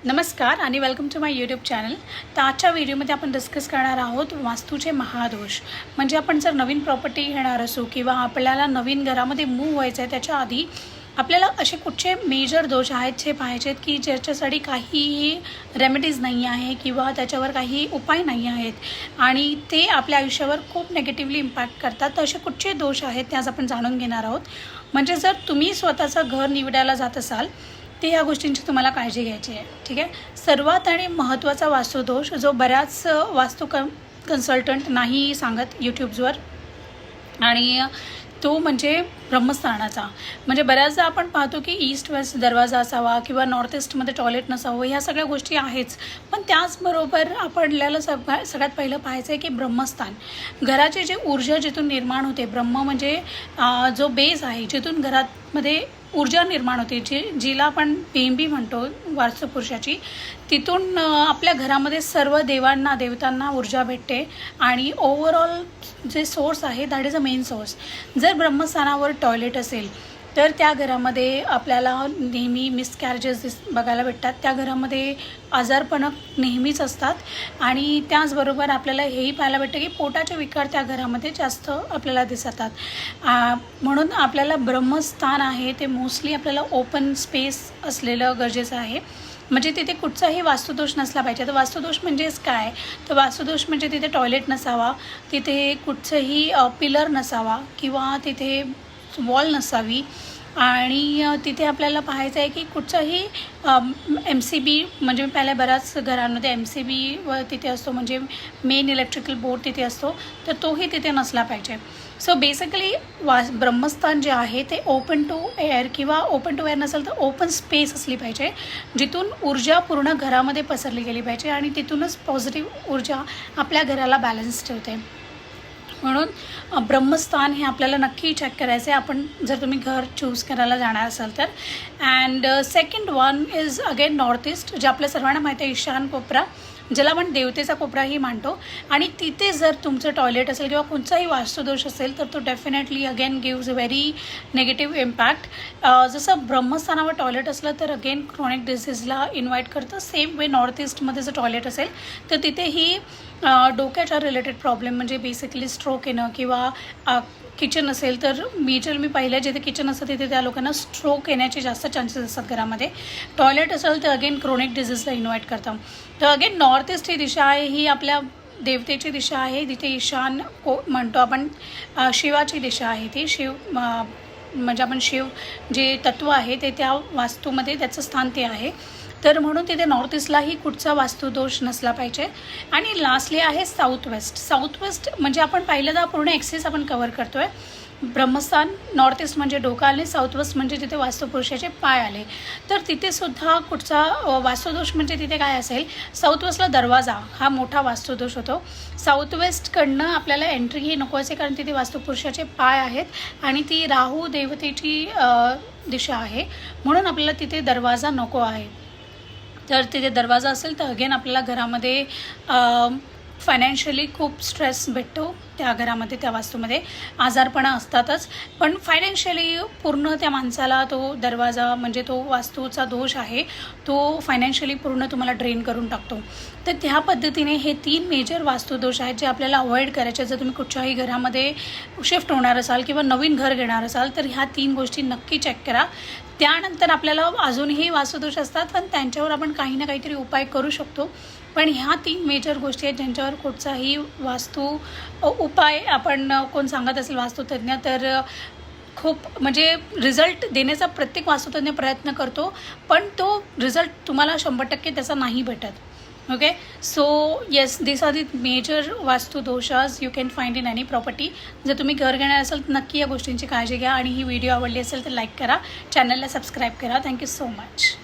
नमस्कार आणि welcome to my YouTube channel. तर आजच्या व्हिडिओमध्ये आपण डिस्कस करणार आहोत वास्तूचे महादोष। म्हणजे आपण जर नवीन प्रॉपर्टी घेणार असू किंवा आपल्याला नवीन घरामध्ये मूव्ह व्हायचं आहे त्याच्या आधी आपल्याला असे कुठचे मेजर दोष आहेत जे पाहिजेत की ज्याच्यासाठी काहीही रेमेडीज नाही आहे किंवा त्याच्यावर काही उपाय नाही आहेत आणि ते आपल्या आयुष्यावर खूप नेगेटिव्हली इम्पॅक्ट करतात। तर असे कुठचे दोष आहेत ते आज आपण जाणून घेणार आहोत। म्हणजे जर तुम्ही स्वतःचं घर निवडायला जात असाल ते या गोष्टींची तुम्हाला काळजी घ्यायची आहे। ठीक आहे, सर्वात आणि महत्त्वाचा वास्तुदोष जो बऱ्याच वास्तू कन्सल्टंट नाही सांगत यूट्यूबवर आणि तो म्हणजे ब्रह्मस्थानाचा। म्हणजे बऱ्याचदा आपण पाहतो की ईस्ट वेस्ट दरवाजा असावा किंवा नॉर्थ ईस्टमध्ये टॉयलेट नसावं, ह्या सगळ्या गोष्टी आहेच। पण त्याचबरोबर आपल्याला सगळ्यात पहिलं पाहायचं आहे की ब्रह्मस्थान, घराची जी ऊर्जा जिथून निर्माण होते, ब्रह्म म्हणजे जो बेस आहे जिथून घरामध्ये ऊर्जा निर्माण होते, जिला आपण बेंबी म्हणतो वास्तुपुरुषाची, तिथून आपल्या घरामध्ये सर्व देवांना देवतांना ऊर्जा भेटते आणि ओव्हरऑल जे सोर्स आहे that is a main source. जर ब्रह्मस्थानावर टॉयलेट असेल तर त्या घरामध्ये आपल्याला नेहमी मिसकॅरेजेस बघायला भेटतात, त्या घरामध्ये आजारपणं नेहमीच असतात आणि त्याचबरोबर आपल्याला हेही पाहायला भेटतं की पोटाचे विकार त्या घरामध्ये जास्त आपल्याला दिसतात। म्हणून आपल्याला ब्रह्मस्थान आहे ते मोस्टली आपल्याला ओपन स्पेस असलेलं गरजेचं आहे। म्हणजे तिथे कुठचाही वास्तुदोष नसला पाहिजे। तर वास्तुदोष म्हणजेच काय, तर वास्तुदोष म्हणजे तिथे टॉयलेट नसावा, तिथे कुठचंही पिलर नसावा किंवा तिथे वॉल नसावी आणि तिथे आपल्याला पाहायचं आहे की कुठचाही MCB, म्हणजे मी पाहिलं बऱ्याच घरांमध्ये MCB व तिथे असतो, म्हणजे मेन इलेक्ट्रिकल बोर्ड तिथे असतो, तर तोही तिथे नसला पाहिजे। सो बेसिकली ब्रह्मस्थान जे आहे ते ओपन टू एअर किंवा ओपन टू एअर नसेल तर ओपन स्पेस असली पाहिजे, जिथून ऊर्जा पूर्ण घरामध्ये पसरली गेली पाहिजे आणि तिथूनच पॉझिटिव्ह ऊर्जा आपल्या घराला बॅलन्स ठेवते। म्हणून ब्रह्मस्थान हे आपल्याला नक्की चेक करायचं आहे आपण जर तुम्ही घर चूज करायला जाणार असाल तर। And second one is again north east, जे आपल्या सर्वांना माहिती आहे ईशान कोपरा, ज्याला आपण देवतेचा कोपराही मानतो, आणि तिथे जर तुमचं टॉयलेट असेल किंवा कोणताही वास्तुदोष असेल तर तो definitely again gives a very negative impact. जसं ब्रह्मस्थानावर टॉयलेट असलं तर अगेन क्रॉनिक डिसीजला इन्व्हाइट करतं। सेम वे नॉर्थ ईस्टमध्ये जर टॉयलेट असेल तर तिथेही डोक्याच्या रिलेटेड प्रॉब्लेम, म्हणजे बेसिकली स्ट्रोक येणं किंवा किचन असेल तर मी पाहिलं जिथे किचन असतं तिथे त्या लोकांना स्ट्रोक येण्याचे जास्त चान्सेस असतात घरामध्ये। टॉयलेट असेल तर अगेन क्रोनिक डिझीजला इन्व्हाइट करतं। तर अगेन नॉर्थ ईस्ट ही दिशा आहे, ही आपल्या देवतेची दिशा आहे, तिथे ईशान म्हणतो आपण, शिवाची दिशा आहे ती। म्हणजे आपण शिव जे तत्व आहे ते त्या वास्तूमध्ये त्याचं स्थान ते आहे, तर म्हणून तिथे नॉर्थ ईस्टलाही कुठचा वास्तुदोष नसला पाहिजे। आणि लास्टली आहे साऊथ वेस्ट। साऊथ वेस्ट म्हणजे आपण पाहिलं तर पूर्ण ॲक्सिस आपण कवर करतो आहे। ब्रह्मस्थान नॉर्थ ईस्ट म्हणजे डोका आले, साऊथ वेस्ट म्हणजे तिथे वास्तुपुरुषाचे पाय आले, तर तिथेसुद्धा कुठचा वास्तुदोष म्हणजे तिथे काय असेल, साऊथ वेस्टला दरवाजा हा मोठा वास्तुदोष होतो। साऊथ वेस्टकडनं आपल्याला एंट्रीही नको असे, कारण तिथे वास्तुपुरुषाचे पाय आहेत आणि ती राहू देवतेची दिशा आहे, म्हणून आपल्याला तिथे दरवाजा नको आहे। तर तिथे दरवाजा असेल तर अगेन आपल्याला घरामध्ये फायनान्शियली खूप स्ट्रेस भेटतो, त्या घरामध्ये त्या वास्तूमध्ये आजारपणा असतातच, पण फायनान्शियली पूर्ण त्या माणसाला तो दरवाजा म्हणजे तो वास्तूचा दोष आहे तो फायनान्शियली पूर्ण तुम्हाला ड्रेन करून टाकतो। तर त्या पद्धतीने हे 3 मेजर वास्तुदोष आहेत जे आपल्याला अवॉइड करायचे। जर तुम्ही कुठच्याही घरामध्ये शिफ्ट होणार असाल किंवा नवीन घर घेणार असाल तर ह्या 3 गोष्टी नक्की चेक करा। त्यानंतर आपल्याला अजूनही वास्तुदोष असतात पण त्यांच्यावर आपण काही ना काहीतरी उपाय करू शकतो, पण ह्या 3 मेजर गोष्टी आहेत ज्यांच्यावर कुठचाही वास्तू उपाय आपण कोण सांगत असेल वास्तुतज्ञ तर खूप म्हणजे रिझल्ट देण्याचा प्रत्येक वास्तुतज्ञ प्रयत्न करतो, पण तो रिझल्ट तुम्हाला 100% त्याचा नाही भेटत। Okay, so yes, this are the major vastu doshas you can find in any property. जर तुम्ही घर घेणार असाल तर नक्की या गोष्टींची काळजी घ्या आणि ही व्हिडिओ आवडली असेल तर लाईक करा, चॅनलला सबस्क्राईब करा। Thank you so much.